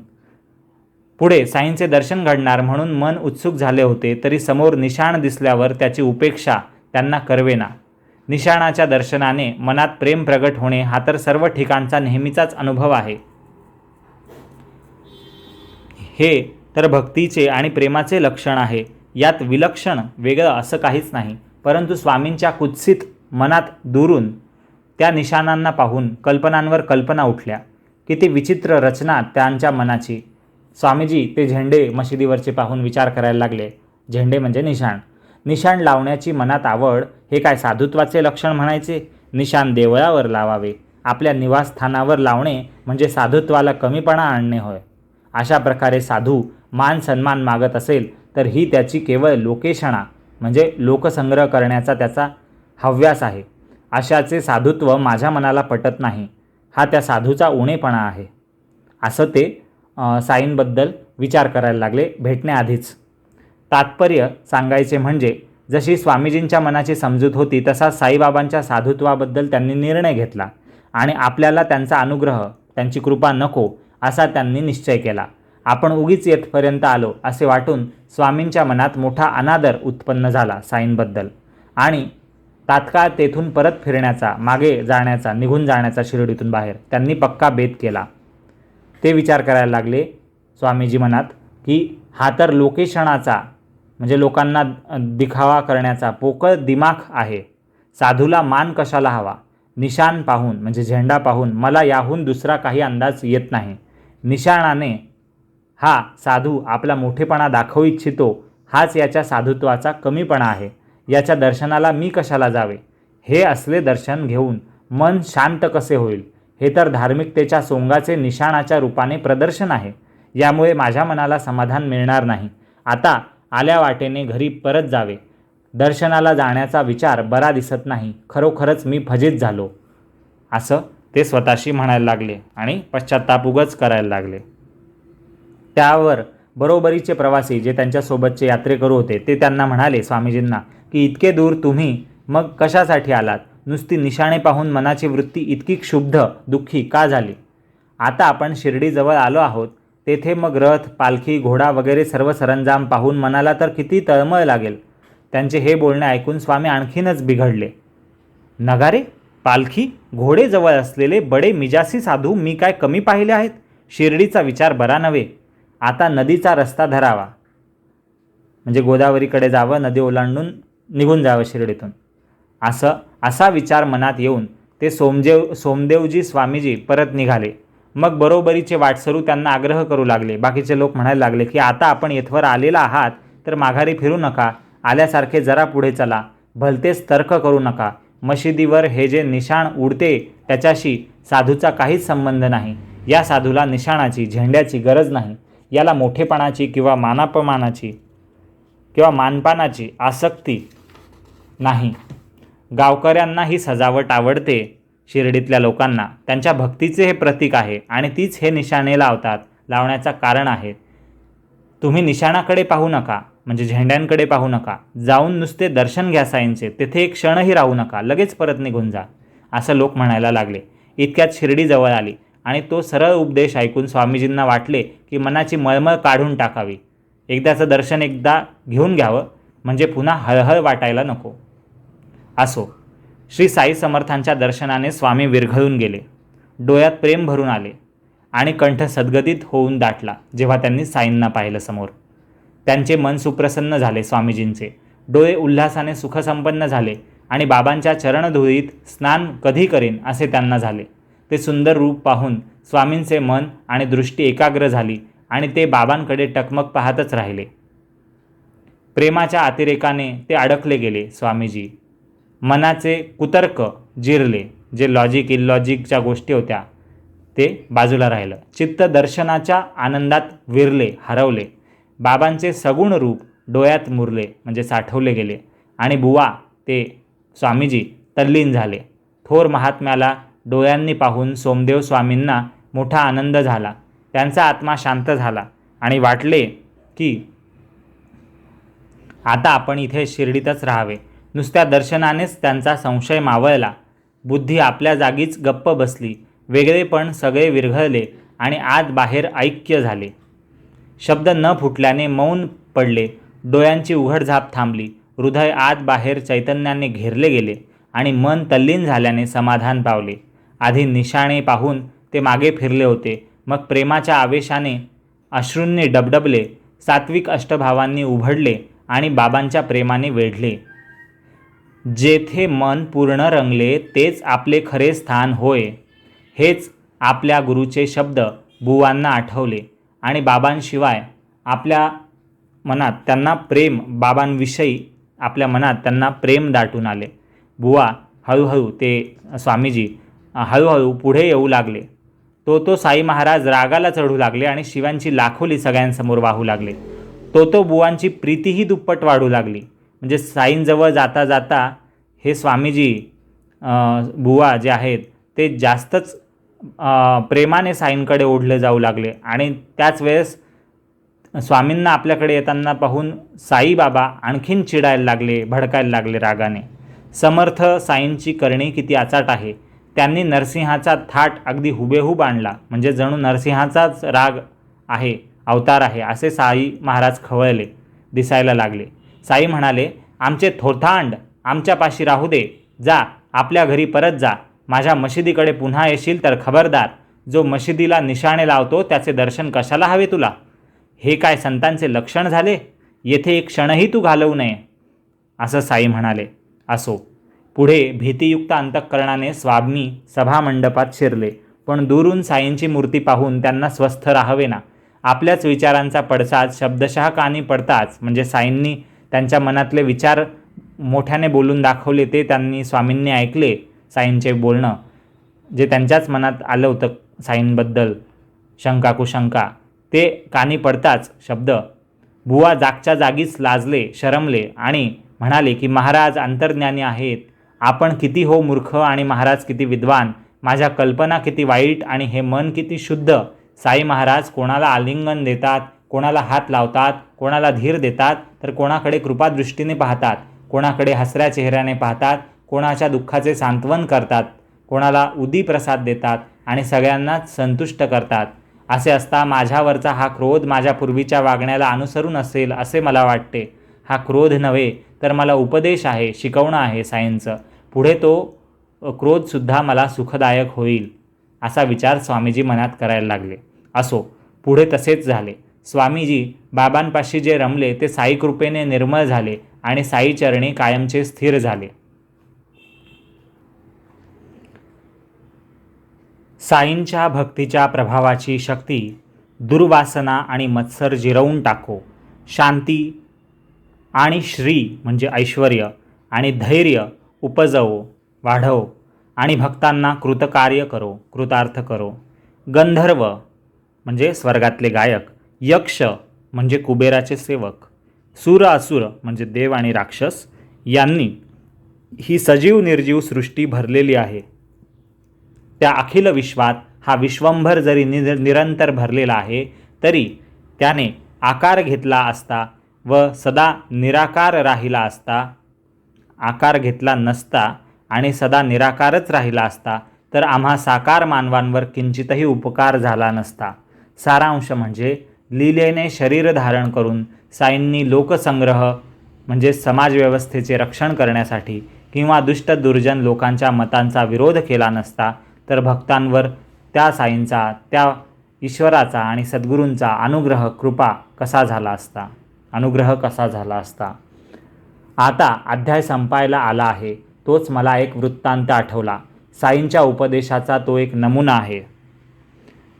पुढे साईंचे दर्शन घडणार म्हणून मन उत्सुक झाले होते, तरी समोर निशाण दिसल्यावर त्याची उपेक्षा त्यांना करवेना. निशाणाच्या दर्शनाने मनात प्रेम प्रगट होणे हा तर सर्व ठिकाणचा नेहमीचाच अनुभव आहे. हे तर भक्तीचे आणि प्रेमाचे लक्षण आहे. यात विलक्षण वेगळं असं काहीच नाही. परंतु स्वामींच्या कुत्सित मनात दुरून त्या निशाणांना पाहून कल्पनांवर कल्पना उठल्या. किती विचित्र रचना त्यांच्या मनाची. स्वामीजी ते झेंडे मशिदीवरचे पाहून विचार करायला लागले. झेंडे म्हणजे निशाण. निशाण लावण्याची मनात आवड हे काय साधुत्वाचे लक्षण म्हणायचे? निशाण देवळावर लावावे, आपल्या निवासस्थानावर लावणे म्हणजे साधुत्वाला कमीपणा आणणे होय. अशा प्रकारे साधू मान सन्मान मागत असेल तर ही त्याची केवळ लोकेशणा म्हणजे लोकसंग्रह करण्याचा त्याचा हव्यास आहे. अशाचे साधुत्व माझ्या मनाला पटत नाही. हा त्या साधूचा उणेपणा आहे. असं ते साईंबद्दल विचार करायला लागले भेटण्याआधीच. तात्पर्य सांगायचे म्हणजे जशी स्वामीजींच्या मनाची समजूत होती तसा साईबाबांच्या साधुत्वाबद्दल त्यांनी निर्णय घेतला आणि आपल्याला त्यांचा अनुग्रह, त्यांची कृपा नको असा त्यांनी निश्चय केला. आपण उगीच येथपर्यंत आलो असे वाटून स्वामींच्या मनात मोठा अनादर उत्पन्न झाला साईंबद्दल आणि तात्काळ तेथून परत फिरण्याचा, मागे जाण्याचा, निघून जाण्याचा शिर्डीतून बाहेर त्यांनी पक्का बेत केला. ते विचार करायला लागले स्वामीजी मनात की हा तर लोकेशणाचा म्हणजे लोकांना दिखावा करण्याचा पोकळ दिमाग आहे. साधूला मान कशाला हवा? निशाण पाहून म्हणजे झेंडा पाहून मला याहून दुसरा काही अंदाज येत नाही. निशाणाने हा साधू आपला मोठेपणा दाखवू इच्छितो, हाच याच्या साधुत्वाचा कमीपणा आहे. याच्या दर्शनाला मी कशाला जावे? हे असले दर्शन घेऊन मन शांत कसे होईल? हे तर धार्मिकतेच्या सोंगाचे निशाणाच्या रूपाने प्रदर्शन आहे. यामुळे माझ्या मनाला समाधान मिळणार नाही. आता आल्या वाटेने घरी परत जावे. दर्शनाला जाण्याचा विचार बरा दिसत नाही. खरोखरच मी फजित झालो. असं ते स्वतःशी म्हणायला लागले आणि पश्चात्ताप उगाच करायला लागले. त्यावर बरोबरीचे प्रवासी जे त्यांच्यासोबतचे यात्रेकरू होते ते त्यांना म्हणाले स्वामीजींना की इतके दूर तुम्ही मग कशासाठी आलात? नुसती निशाणे पाहून मनाची वृत्ती इतकी क्षुब्ध दुःखी का झाली? आता आपण शिर्डीजवळ आलो आहोत. तेथे मग रथ, पालखी, घोडा वगैरे सर्व सरंजाम पाहून मनाला तर किती तळमळ लागेल. त्यांचे हे बोलणे ऐकून स्वामी आणखीनच बिघडले. नगारे, पालखी, घोडे जवळ असलेले बडे मिजासी साधू मी काय कमी पाहिले आहेत? शिर्डीचा विचार बरा नव्हे. आता नदीचा रस्ता धरावा म्हणजे गोदावरीकडे जावं, नदी ओलांडून निघून जावं शिर्डीतून. असा विचार मनात येऊन ते सोमदेवजी स्वामीजी परत निघाले. मग बरोबरीचे वाटसरू त्यांना आग्रह करू लागले. बाकीचे लोक म्हणायला लागले की आता आपण येथवर आलेला आहात तर माघारी फिरू नका. आल्यासारखे जरा पुढे चला. भलतेच तर्क करू नका. मशिदीवर हे जे निशाण उडते त्याच्याशी साधूचा काहीच संबंध नाही. या साधूला निशाणाची, झेंड्याची गरज नाही. याला मोठेपणाची किंवा मानापमानाची किंवा मानपानाची आसक्ती नाही. गावकऱ्यांना ही सजावट आवडते. शिर्डीतल्या लोकांना त्यांच्या भक्तीचे हे प्रतीक आहे आणि तीच हे निशाणे लावण्याचं कारण आहे. तुम्ही निशाणाकडे पाहू नका म्हणजे झेंड्यांकडे पाहू नका. जाऊन नुसते दर्शन घ्या साईंचे. तेथे एक क्षणही राहू नका. लगेच परत निघून जा. असं लोक म्हणायला लागले. इतक्यात शिर्डी जवळ आली आणि तो सरळ उपदेश ऐकून स्वामीजींना वाटले की मनाची मळमळ काढून टाकावी. एकदाचं दर्शन एकदा घेऊन घ्यावं म्हणजे पुन्हा हळहळ वाटायला नको. असो, श्री साई समर्थांच्या दर्शनाने स्वामी विरघळून गेले. डोळ्यात प्रेम भरून आले आणि कंठ सद्गदित होऊन दाटला जेव्हा त्यांनी साईंना पाहिलं समोर. त्यांचे मन सुप्रसन्न झाले. स्वामीजींचे डोळे उल्हासाने सुखसंपन्न झाले आणि बाबांच्या चरणधुळीत स्नान कधी करीन असे त्यांना झाले. ते सुंदर रूप पाहून स्वामींचे मन आणि दृष्टी एकाग्र झाली आणि ते बाबांकडे टकमक पाहतच राहिले. प्रेमाच्या अतिरेकाने ते अडकले गेले. स्वामीजी मनाचे कुतर्क जिरले. जे लॉजिक इलॉजिकच्या गोष्टी होत्या ते बाजूला राहिलं. चित्त दर्शनाच्या आनंदात विरले, हरवले. बाबांचे सगुण रूप डोळ्यात मुरले म्हणजे साठवले गेले आणि बुवा ते स्वामीजी तल्लीन झाले. थोर महात्म्याला डोळ्यांनी पाहून सोमदेव स्वामींना मोठा आनंद झाला. त्यांचा आत्मा शांत झाला आणि वाटले की आता आपण इथे शिर्डीतच राहावे. नुसत्या दर्शनानेच त्यांचा संशय मावळला. बुद्धी आपल्या जागीच गप्प बसली. वेगळेपण सगळे विरघळले आणि आत बाहेर ऐक्य झाले. शब्द न फुटल्याने मौन पडले. डोळ्यांची उघडझाप थांबली. हृदय आत बाहेर चैतन्याने घेरले गेले आणि मन तल्लीन झाल्याने समाधान पावले. आधी निशाणे पाहून ते मागे फिरले होते. मग प्रेमाच्या आवेशाने अश्रूंनी डबडबले. सात्विक अष्टभावांनी उभडले आणि बाबांच्या प्रेमाने वेढले. जेथे मन पूर्ण रंगले तेच आपले खरे स्थान होय. हेच आपल्या गुरुचे शब्द बुवांना आठवले आणि बाबांशिवाय आपल्या मनात त्यांना प्रेम बाबांविषयी आपल्या मनात त्यांना प्रेम दाटून आले. बुवा हळूहळू ते स्वामीजी हळूहळू पुढे येऊ लागले. तो साई महाराज रागाला चढू लागले आणि शिवांची लाखोली सगळ्यांसमोर वाहू लागले. तो बुवांची प्रीतीही दुप्पट वाढू लागली. म्हणजे साईंजवळ जाता जाता हे स्वामीजी बुवा जे आहेत ते जास्तच प्रेमाने साईंकडे ओढले जाऊ लागले आणि त्याच वेळेस स्वामींना आपल्याकडे येताना पाहून साईबाबा आणखीन चिडायला लागले, भडकायला लागले रागाने. समर्थ साईंची करणी किती अचाट आहे. त्यांनी नरसिंहाचा थाट अगदी हुबेहूब आणला म्हणजे जणू नरसिंहाचाच राग आहे, अवतार आहे असे साई महाराज खवळले दिसायला लागले. साई म्हणाले, आमचे थोथांड आमच्यापाशी राहू दे. जा आपल्या घरी परत जा. माझ्या मशिदीकडे पुन्हा येशील तर खबरदार. जो मशिदीला निशाणे लावतो त्याचे दर्शन कशाला हवे तुला? हे काय संतांचे लक्षण झाले? येथे एक क्षणही तू घालवू नये, असं साई म्हणाले. असो. पुढे भीतियुक्त अंतःकरणाने स्वामी सभामंडपात शिरले, पण दूरून साईंची मूर्ती पाहून त्यांना स्वस्थ राहावे ना. आपल्याच विचारांचा पडसाद शब्दशः कानी पडताच, म्हणजे साईंनी त्यांच्या मनातले विचार मोठ्याने बोलून दाखवले ते त्यांनी स्वामींनी ऐकले. साईंचे बोलणं जे त्यांच्याच मनात आलं होतं साईंबद्दल, शंका कुशंका, ते कानी पडताच शब्द बुवा जागच्या जागीच लाजले, शरमले आणि म्हणाले की महाराज अंतर्ज्ञानी आहेत. आपण किती हो मूर्ख आणि महाराज किती विद्वान. माझ्या कल्पना किती वाईट आणि हे मन किती शुद्ध. साई महाराज कोणाला आलिंगन देतात, कोणाला हात लावतात, कोणाला धीर देतात, तर कोणाकडे कृपादृष्टीने पाहतात, कोणाकडे हसऱ्या चेहऱ्याने पाहतात, कोणाच्या दुःखाचे सांत्वन करतात, कोणाला उदी प्रसाद देतात आणि सगळ्यांनाच संतुष्ट करतात. असे असता माझ्यावरचा हा क्रोध माझ्या पूर्वीच्या वागण्याला अनुसरून असेल असे मला वाटते. हा क्रोध नव्हे तर मला उपदेश आहे, शिकवणं आहे साईंचं. पुढे तो क्रोधसुद्धा मला सुखदायक होईल, असा विचार स्वामीजी मनात करायला लागले. असो, पुढे तसेच झाले. स्वामीजी बाबांपाशी जे रमले ते साई कृपेने निर्मळ झाले आणि साई चरणी कायमचे स्थिर झाले. साईंच्या भक्तीच्या प्रभावाची शक्ती दुर्वासना आणि मत्सर जिरवून टाको. शांती आणि श्री म्हणजे ऐश्वर आणि धैर्य उपजवो, वाढव आणि भक्तांना कृतकार्य करो, कृतार्थ करो. गंधर्व म्हणजे स्वर्गातले गायक, यक्ष म्हणजे कुबेराचे सेवक, सूर असुर म्हणजे देव आणि राक्षस यांनी ही सजीव निर्जीव सृष्टी भरलेली आहे. त्या अखिल विश्वात हा विश्वंभर जरी निरंतर भरलेला आहे तरी त्याने आकार घेतला असता व सदा निराकार राहिला असता, आकार घेतला नसता आणि सदा निराकारच राहिला असता तर आम्हा साकार मानवांवर किंचितही उपकार झाला नसता. सारांश म्हणजे लीलेने शरीर धारण करून साईंनी लोकसंग्रह म्हणजे समाजव्यवस्थेचे रक्षण करण्यासाठी किंवा दुष्ट दुर्जन लोकांच्या मतांचा विरोध केला नसता तर भक्तांवर त्या साईंचा, त्या ईश्वराचा आणि सद्गुरूंचा अनुग्रह कृपा कसा झाला असता, अनुग्रह कसा झाला असता. आता अध्याय संपायला आला आहे. तोच मला एक वृत्तांत आठवला. साईंच्या उपदेशाचा तो एक नमुना आहे.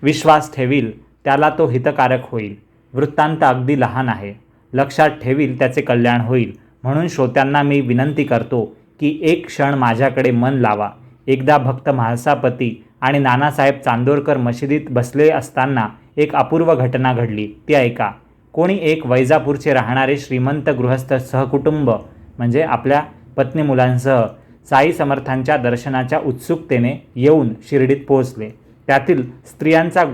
विश्वास ठेवील त्याला तो हितकारक होईल. वृत्तांत अगदी लहान आहे, लक्षात ठेवील त्याचे कल्याण होईल. म्हणून श्रोत्यांना मी विनंती करतो की एक क्षण माझ्याकडे मन लावा. एकदा भक्त म्हाळसापती आणि नानासाहेब चांदोरकर मशिदीत बसले असताना एक अपूर्व घटना घडली, ती ऐका. कोणी एक वैजापूरचे राहणारे श्रीमंत गृहस्थ सहकुटुंब म्हणजे आपल्या पत्नी मुलांसह साई समर्थांच्या दर्शनाच्या उत्सुकतेने येऊन शिर्डीत पोहोचले. त्यातील स्त्रियांचा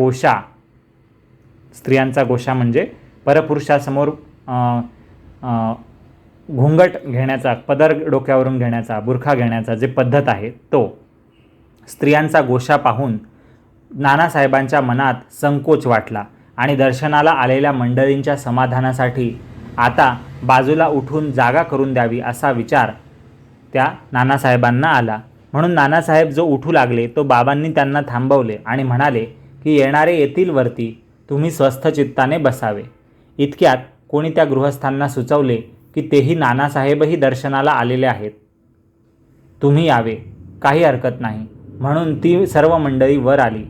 गोषा म्हणजे परपुरुषासमोर घुंगट घेण्याचा, पदर डोक्यावरून घेण्याचा, बुरखा घेण्याचा जे पद्धत आहे तो स्त्रियांचा गोषा पाहून नानासाहेबांच्या मनात संकोच वाटला आणि दर्शनाला आलेल्या मंडळींच्या समाधानासाठी आता बाजूला उठून जागा करून द्यावी असा विचार त्या नानासाहेबांना आला. म्हणून नानासाहेब जो उठू लागले तो बाबांनी त्यांना थांबवले आणि म्हणाले की येणारे येतील वरती, तुम्ही स्वस्थ चित्ताने बसावे. इतक्यात कोणी त्या गृहस्थांना सुचवले की तेही नानासाहेबही दर्शनाला आलेले आहेत, तुम्ही यावे, काही हरकत नाही. म्हणून ती सर्व मंडळी वर आली,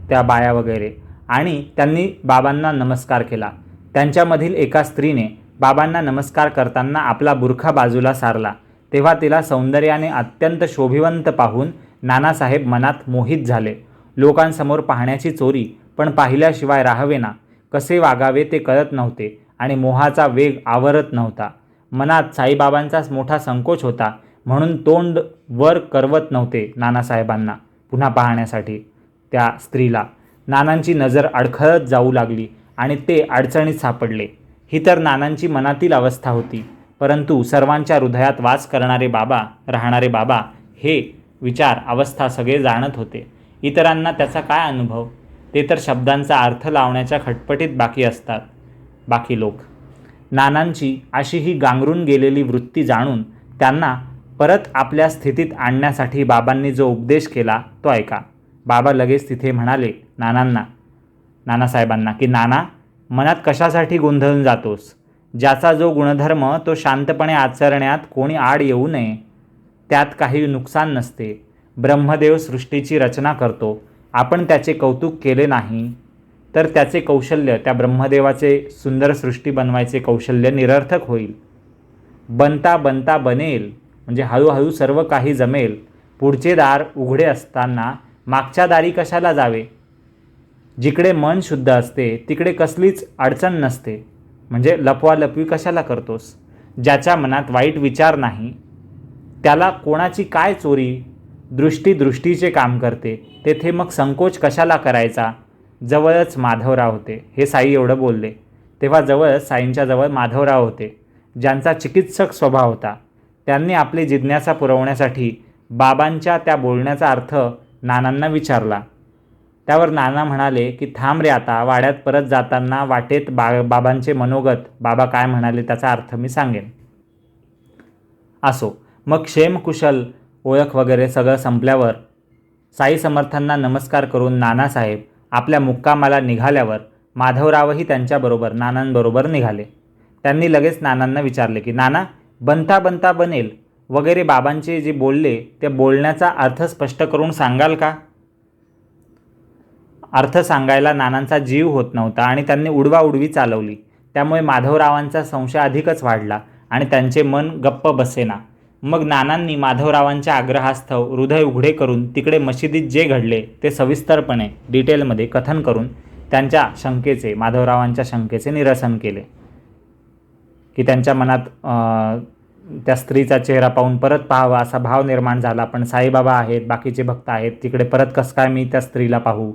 त्या बाया वगैरे, आणि त्यांनी बाबांना नमस्कार केला. त्यांच्यामधील एका स्त्रीने बाबांना नमस्कार करताना आपला बुरखा बाजूला सारला. तेव्हा तिला सौंदर्याने अत्यंत शोभिवंत पाहून नानासाहेब मनात मोहित झाले. लोकांसमोर पाहण्याची चोरी, पण पाहिल्याशिवाय राहावे ना, कसे वागावे ते कळत नव्हते आणि मोहाचा वेग आवरत नव्हता. मनात साईबाबांचाच मोठा संकोच होता, म्हणून तोंड वर करवत नव्हते नानासाहेबांना पुन्हा पाहण्यासाठी. त्या स्त्रीला नानांची नजर अडखळत जाऊ लागली आणि ते अडचणीत सापडले. ही तर नानांची मनातील अवस्था होती, परंतु सर्वांच्या हृदयात वास करणारे बाबा, राहणारे बाबा हे विचार अवस्था सगळे जाणत होते. इतरांना त्याचा काय अनुभव, ते तर शब्दांचा अर्थ लावण्याच्या खटपटीत बाकी असतात. बाकी लोक नानांची अशी ही गांगरून गेलेली वृत्ती जाणून त्यांना परत आपल्या स्थितीत आणण्यासाठी बाबांनी जो उपदेश केला तो ऐका. बाबा लगेच तिथे म्हणाले नानासाहेबांना की नाना, मनात कशासाठी गोंधळून जातोस? ज्याचा जो गुणधर्म तो शांतपणे आचरण्यात कोणी आड येऊ नये, त्यात काही नुकसान नसते. ब्रह्मदेव सृष्टीची रचना करतो, आपण त्याचे कौतुक केले नाही तर त्याचे कौशल्य, त्या ब्रह्मदेवाचे सुंदर सृष्टी बनवायचे कौशल्य निरर्थक होईल. बनता बनता बनेल म्हणजे हळूहळू सर्व काही जमेल. पुढचे दार उघडे असताना मागच्या दारी कशाला जावे? जिकडे मन शुद्ध असते तिकडे कसलीच अडचण नसते. म्हणजे लपवालपवी कशाला करतोस? ज्याच्या मनात वाईट विचार नाही त्याला कोणाची काय चोरी? दृष्टी दृष्टीचे काम करते, तेथे मग संकोच कशाला करायचा? जवळच माधवराव होते. हे साई एवढं बोलले तेव्हा जवळच साईंच्या जवळ माधवराव होते, ज्यांचा चिकित्सक स्वभाव होता. त्यांनी आपली जिज्ञासा पुरवण्यासाठी बाबांच्या त्या बोलण्याचा अर्थ नानांना विचारला. त्यावर नाना म्हणाले की थांब रे, आता वाड्यात परत जाताना वाटेत बाबांचे मनोगत, बाबा काय म्हणाले त्याचा अर्थ मी सांगेन. असो, मग क्षेमकुशल ओळख वगैरे सगळं संपल्यावर साई समर्थांना नमस्कार करून नानासाहेब आपल्या मुक्कामाला निघाल्यावर माधवरावही त्यांच्याबरोबर नानांबरोबर निघाले. त्यांनी लगेच नानांना विचारले की नाना, बनता बनता बनेल वगैरे बाबांचे जे बोलले ते बोलण्याचा अर्थ स्पष्ट करून सांगाल का? अर्थ सांगायला नानांचा जीव होत नव्हता आणि त्यांनी उडवाउडवी चालवली. त्यामुळे माधवरावांचा संशय अधिकच वाढला आणि त्यांचे मन गप्प बसेना. मग नानांनी माधवरावांच्या आग्रहास्तव हृदय उघडे करून तिकडे मशिदीत जे घडले ते सविस्तरपणे डिटेलमध्ये कथन करून त्यांच्या शंकेचे, माधवरावांच्या शंकेचे निरसन केले. की त्यांच्या मनात त्या स्त्रीचा चेहरा पाहून परत पाहावा असा भाव निर्माण झाला, पण साईबाबा आहेत, बाकीचे भक्त आहेत, तिकडे परत कसं काय मी त्या स्त्रीला पाहू,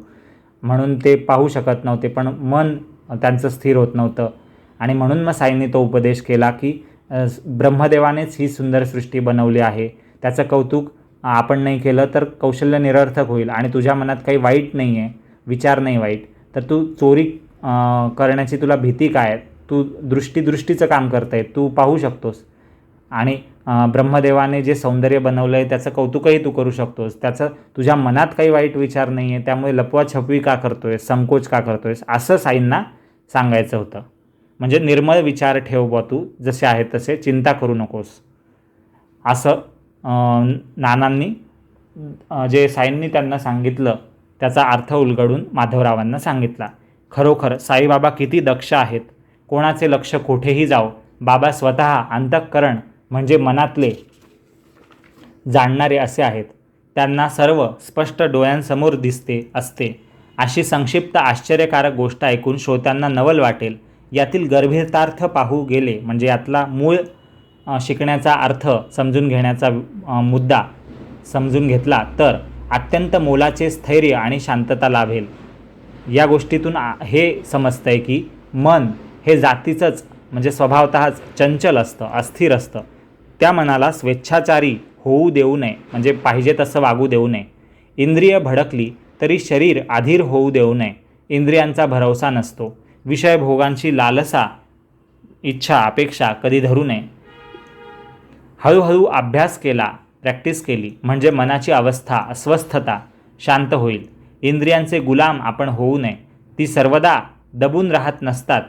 म्हणून ते पाहू शकत नव्हते. पण मन त्यांचं स्थिर होत नव्हतं आणि म्हणून मग साईंनी तो उपदेश केला की ब्रह्मदेवानेच ही सुंदर सृष्टी बनवली आहे, त्याचं कौतुक आपण नाही केलं तर कौशल्य निरर्थक होईल आणि तुझ्या मनात काही वाईट नाही आहे, विचार नाही वाईट, तर तू चोरी करण्याची तुला भीती काय? तू दृष्टीचं काम करताय, तू पाहू शकतोस आणि ब्रह्मदेवाने जे सौंदर्य बनवलं आहे त्याचं कौतुकही तू करू शकतोस. त्याचं तुझ्या मनात काही वाईट विचार नाही आहे, त्यामुळे लपवाछपवी का करतोय, संकोच का करतोयस, असं साईंना सांगायचं होतं. म्हणजे निर्मळ विचार ठेव बा, तू जसे आहे तसे, चिंता करू नकोस, असं नानांनी जे साईंनी त्यांना सांगितलं त्याचा अर्थ उलगडून माधवरावांना सांगितला. खरोखर साईबाबा किती दक्ष आहेत. कोणाचे लक्ष कोठेही जाओ, बाबा स्वतः अंतःकरण म्हणजे मनातले जाणणारे असे आहेत. त्यांना सर्व स्पष्ट डोळ्यांसमोर दिसते असते. अशी संक्षिप्त आश्चर्यकारक गोष्ट ऐकून श्रोत्यांना नवल वाटेल. यातील गंभीरतार्थ पाहू गेले म्हणजे यातला मूळ शिकण्याचा अर्थ समजून घेण्याचा मुद्दा समजून घेतला तर अत्यंत मोलाचे स्थैर्य आणि शांतता लाभेल. या गोष्टीतून हे समजतंय की मन हे जातीचंच म्हणजे स्वभावतःच चंचल असतं, अस्थिर असतं. त्या मनाला स्वेच्छाचारी होऊ देऊ नये, म्हणजे पाहिजे तसं वागू देऊ नये. इंद्रिय भडकली तरी शरीर अधीर होऊ देऊ नये. इंद्रियांचा भरवसा नसतो. विषयभोगांची लालसा, इच्छा, अपेक्षा कधी धरू नये. हळूहळू अभ्यास केला, प्रॅक्टिस केली म्हणजे मनाची अवस्था, अस्वस्थता शांत होईल. इंद्रियांचे गुलाम आपण होऊ नये. ती सर्वदा दबून राहत नसतात.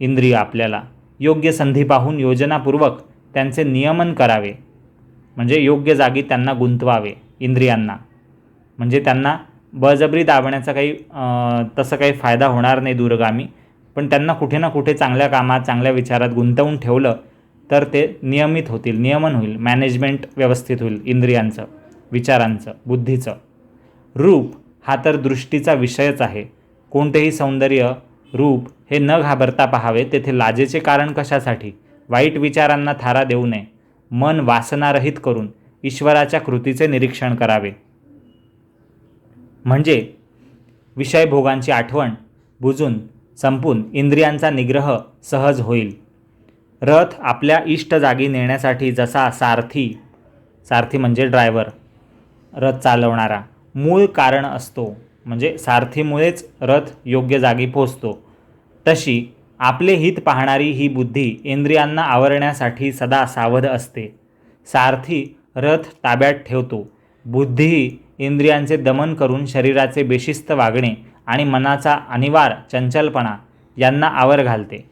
इंद्रिय आपल्याला योग्य संधी पाहून योजनापूर्वक त्यांचे नियमन करावे, म्हणजे योग्य जागी त्यांना गुंतवावे. इंद्रियांना म्हणजे त्यांना बळजबरी दाबण्याचा काही तसं काही फायदा होणार नाही दूरगामी, पण त्यांना कुठे ना कुठे चांगल्या कामात, चांगल्या विचारात गुंतवून ठेवलं तर ते नियमित होतील, नियमन होईल, मॅनेजमेंट व्यवस्थित होईल इंद्रियांचं, विचारांचं, बुद्धीचं. रूप हा तर दृष्टीचा विषयच आहे. कोणतेही सौंदर्य, रूप हे न घाबरता पाहावे. तेथे लाजेचे कारण कशासाठी? वाईट विचारांना थारा देऊ नये. मन वासनारहित करून ईश्वराच्या कृतीचे निरीक्षण करावे, म्हणजे विषयभोगांची आठवण बुजून संपून इंद्रियांचा निग्रह सहज होईल. रथ आपल्या इष्ट जागी नेण्यासाठी जसा सारथी म्हणजे ड्रायव्हर, रथ चालवणारा मूळ कारण असतो, म्हणजे सारथीमुळेच रथ योग्य जागी पोहोचतो, तशी आपले हित पाहणारी ही बुद्धी इंद्रियांना आवरण्यासाठी सदा सावध असते. सारथी रथ ताब्यात ठेवतो. बुद्धीही इंद्रियांचे दमन करून शरीराचे बेशिस्त वागणे आणि मनाचा अनिवार्य चंचलपणा यांना आवर घालते.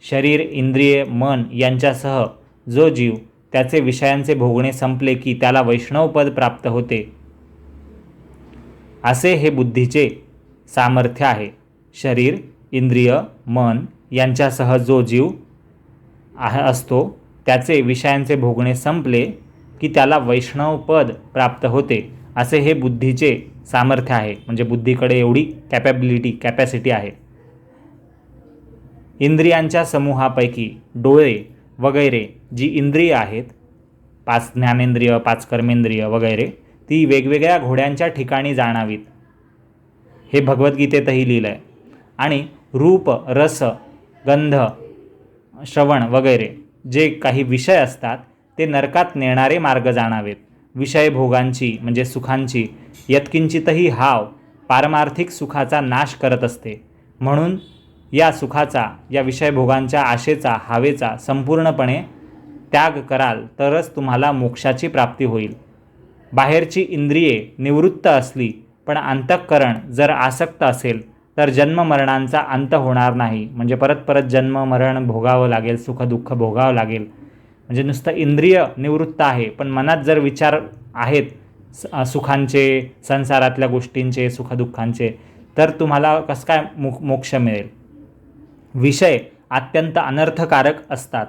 शरीर, इंद्रिये, मन यांच्यासह जो जीव त्याचे विषयांचे भोगणे संपले की त्याला वैष्णवपद प्राप्त होते, असे हे बुद्धीचे सामर्थ्य आहे. शरीर, इंद्रिय, मन यांच्यासह जो जीव असतो त्याचे विषयांचे भोगणे संपले की त्याला वैष्णवपद प्राप्त होते, असे हे बुद्धीचे सामर्थ्य आहे. म्हणजे बुद्धीकडे एवढी कॅपॅसिटी आहे. इंद्रियांच्या समूहापैकी डोळे वगैरे जी इंद्रिय आहेत, 5 ज्ञानेंद्रिय, 5 कर्मेंद्रिय वगैरे, ती वेगवेगळ्या घोड्यांच्या ठिकाणी जाणावीत, हे भगवद्गीतेतही लिहिलं आहे. आणि रूप, रस, गंध, श्रवण वगैरे जे काही विषय असतात ते नरकात नेणारे मार्ग जाणावेत. विषय भोगांची म्हणजे सुखांची यत्किंचितही हाव पारमार्थिक सुखाचा नाश करत असते. म्हणून या सुखाचा, या विषयभोगांच्या आशेचा, हावेचा संपूर्णपणे त्याग कराल तरच तुम्हाला मोक्षाची प्राप्ती होईल. बाहेरची इंद्रिये निवृत्त असली पण अंतःकरण जर आसक्त असेल तर जन्ममरणांचा अंत होणार नाही. म्हणजे परत परत जन्म मरण भोगावं लागेल, सुखदुःख भोगावं लागेल. म्हणजे नुसतं इंद्रिय निवृत्त आहे पण मनात जर विचार आहेत सुखांचे, संसारातल्या गोष्टींचे, सुखदुःखांचे, तर तुम्हाला कसं काय मोक्ष मिळेल. विषय अत्यंत अनर्थकारक असतात.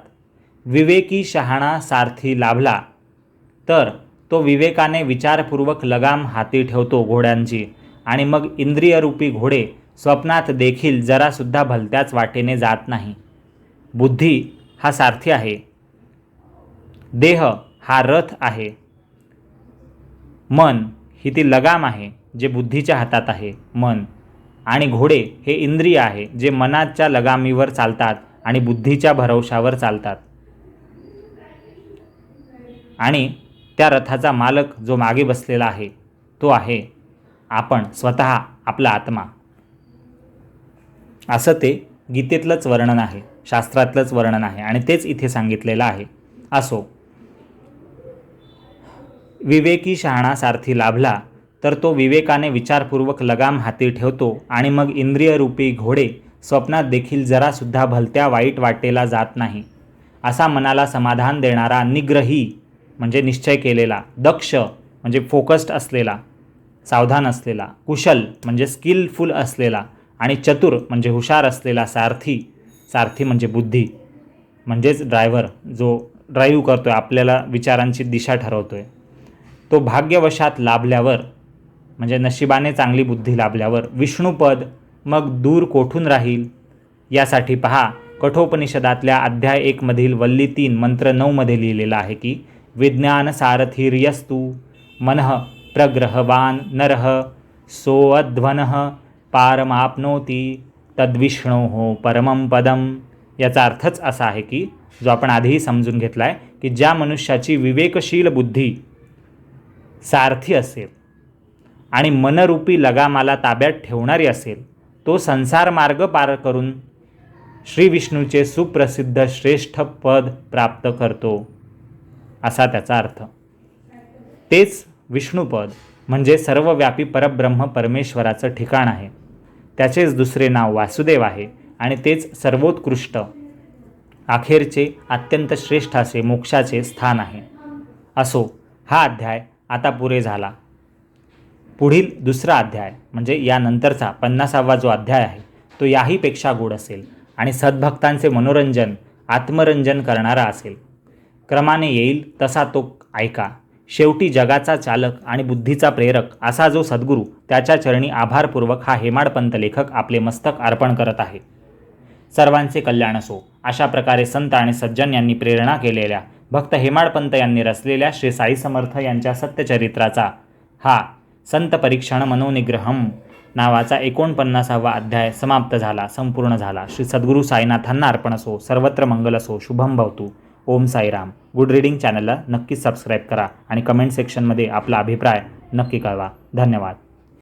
विवेकी शहाणा सारथी लाभला तर तो विवेकाने विचारपूर्वक लगाम हाती ठेवतो घोड्यांची, आणि मग इंद्रियरूपी घोडे स्वप्नात देखील जरासुद्धा भलत्याच वाटेने जात नाही. बुद्धी हा सारथी आहे, देह हा रथ आहे, मन ही ती लगाम आहे जे बुद्धीच्या हातात आहे मन, आणि घोडे हे इंद्रिय आहे जे मनाच्या लगामीवर चालतात आणि बुद्धीच्या भरवशावर चालतात. आणि त्या रथाचा मालक जो मागे बसलेला आहे तो आहे आपण स्वतः, आपला आत्मा. असं ते गीतेतलंच वर्णन आहे, शास्त्रातलंच वर्णन आहे, आणि तेच इथे सांगितलेलं आहे. असो, विवेकी शहाणा सारथी लाभला तर तो विवेकाने विचारपूर्वक लगाम हाती ठेवतो, आणि मग इंद्रियरूपी घोडे स्वप्नात देखील जरासुद्धा भलत्या वाईट वाटेला जात नाही. असा मनाला समाधान देणारा, निग्रही म्हणजे निश्चय केलेला, दक्ष म्हणजे फोकस्ड असलेला, सावधान असलेला, कुशल म्हणजे स्किलफुल असलेला, आणि चतुर म्हणजे हुशार असलेला सारथी म्हणजे बुद्धी, म्हणजेच ड्रायव्हर जो ड्राईव्ह करतोय, आपल्याला विचारांची दिशा ठरवतोय, तो भाग्यवशात लाभल्यावर म्हणजे नशिबाने चांगली बुद्धी लाभल्यावर विष्णुपद मग दूर कोठून राहील. यासाठी पहा, कठोपनिषदातल्या अध्याय 1 मधील वल्ली 3 मंत्र 9 मध्ये लिहिलेलं आहे की विज्ञान सारथीर्यस्तु मनः प्रग्रहवान नरः सोऽध्वनः पारमाप्नोति तद्विष्णोः परमं पदम. याचा अर्थच असा आहे की जो आपण आधीही समजून घेतला आहे की ज्या मनुष्याची विवेकशील बुद्धी सारथी असेल आणि मनरूपी लगामाला ताब्यात ठेवणारी असेल, तो संसार मार्ग पार करून श्री विष्णूचे सुप्रसिद्ध श्रेष्ठ पद प्राप्त करतो, असा त्याचा अर्थ. तेच विष्णुपद म्हणजे सर्वव्यापी परब्रह्म परमेश्वराचं ठिकाण आहे. त्याचेच दुसरे नाव वासुदेव आहे, आणि तेच सर्वोत्कृष्ट, अखेरचे अत्यंत श्रेष्ठ असे मोक्षाचे स्थान आहे. असो, हा अध्याय आता पुरे झाला. पुढील दुसरा अध्याय म्हणजे यानंतरचा 50वा जो अध्याय आहे तो याहीपेक्षा गोड असेल आणि सद्भक्तांचे मनोरंजन, आत्मरंजन करणारा असेल. क्रमाने येईल तसा तो ऐका. शेवटी जगाचा चालक आणि बुद्धीचा प्रेरक असा जो सद्गुरू, त्याच्या चरणी आभारपूर्वक हा हेमाडपंत लेखक आपले मस्तक अर्पण करत आहे. सर्वांचे कल्याण असो. अशा प्रकारे संत आणि सज्जन यांनी प्रेरणा केलेल्या, भक्त हेमाडपंत यांनी रचलेल्या श्री साई समर्थ यांच्या सत्यचरित्राचा हा संत परीक्षण मनोनिग्रहम नावाचा 49वा अध्याय समाप्त झाला, संपूर्ण झाला. श्री सद्गुरू साईनाथांना अर्पण असो. सर्वत्र मंगल असो. शुभम भवतु. ओम साईराम. गुड रीडिंग चॅनलला नक्कीच सबस्क्राईब करा आणि कमेंट सेक्शनमध्ये आपला अभिप्राय नक्की कळवा. धन्यवाद.